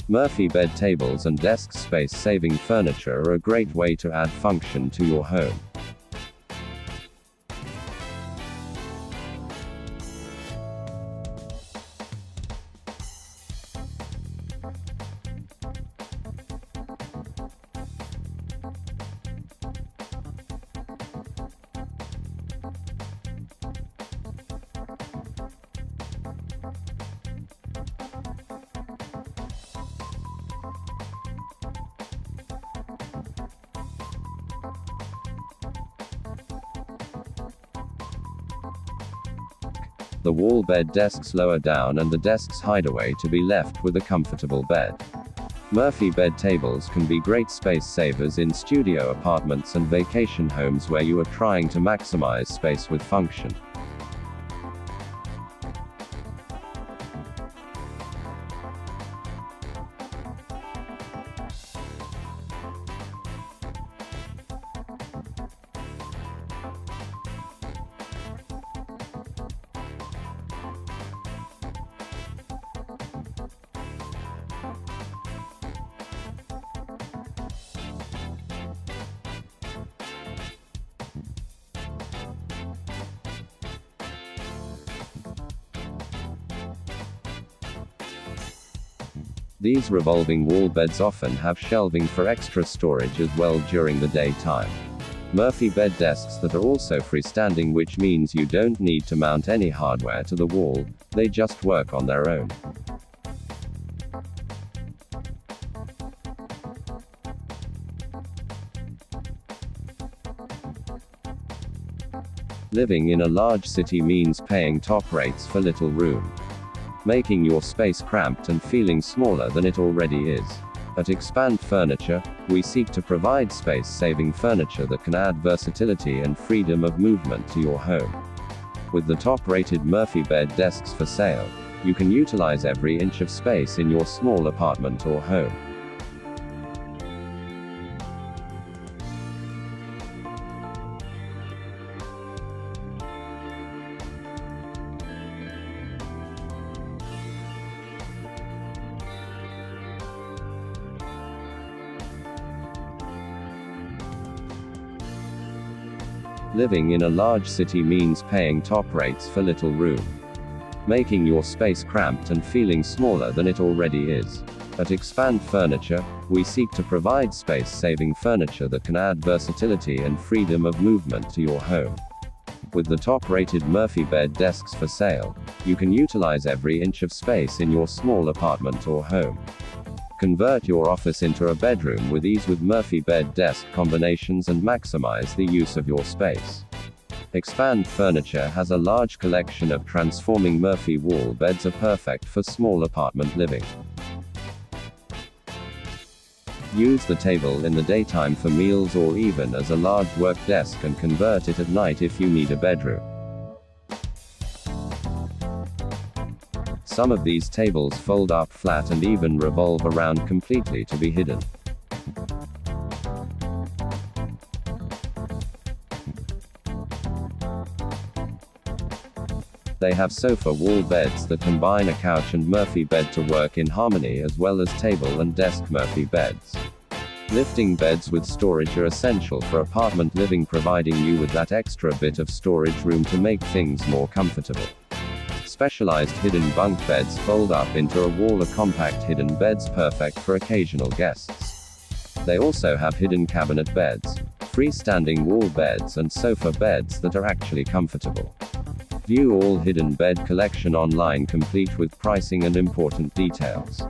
Murphy bed tables and desks. Space-saving furniture are a great way to add function to your home. The wall bed desks lower down and the desk's hideaway to be left with a comfortable bed. Murphy bed tables can be great space savers in studio apartments and vacation homes where you are trying to maximize space with function. These revolving wall beds often have shelving for extra storage as well during the daytime. Murphy bed desks that are also freestanding, which means you don't need to mount any hardware to the wall, they just work on their own. Living in a large city means paying top rates for little room, making your space cramped and feeling smaller than it already is. At Expand Furniture, we seek to provide space-saving furniture that can add versatility and freedom of movement to your home. With the top-rated Murphy bed desks for sale, you can utilize every inch of space in your small apartment or home. Living in a large city means paying top rates for little room, making your space cramped and feeling smaller than it already is. At Expand Furniture, we seek to provide space-saving furniture that can add versatility and freedom of movement to your home. With the top-rated Murphy bed desks for sale, you can utilize every inch of space in your small apartment or home. Convert your office into a bedroom with ease with Murphy bed desk combinations and maximize the use of your space. Expand Furniture has a large collection of transforming Murphy wall beds are perfect for small apartment living. Use the table in the daytime for meals or even as a large work desk, and convert it at night if you need a bedroom. Some of these tables fold up flat and even revolve around completely to be hidden. They have sofa wall beds that combine a couch and Murphy bed to work in harmony, as well as table and desk Murphy beds. Lifting beds with storage are essential for apartment living, providing you with that extra bit of storage room to make things more comfortable. Specialized hidden bunk beds fold up into a wall, are compact hidden beds perfect for occasional guests. They also have hidden cabinet beds, freestanding wall beds and sofa beds that are actually comfortable. View all hidden bed collection online, complete with pricing and important details.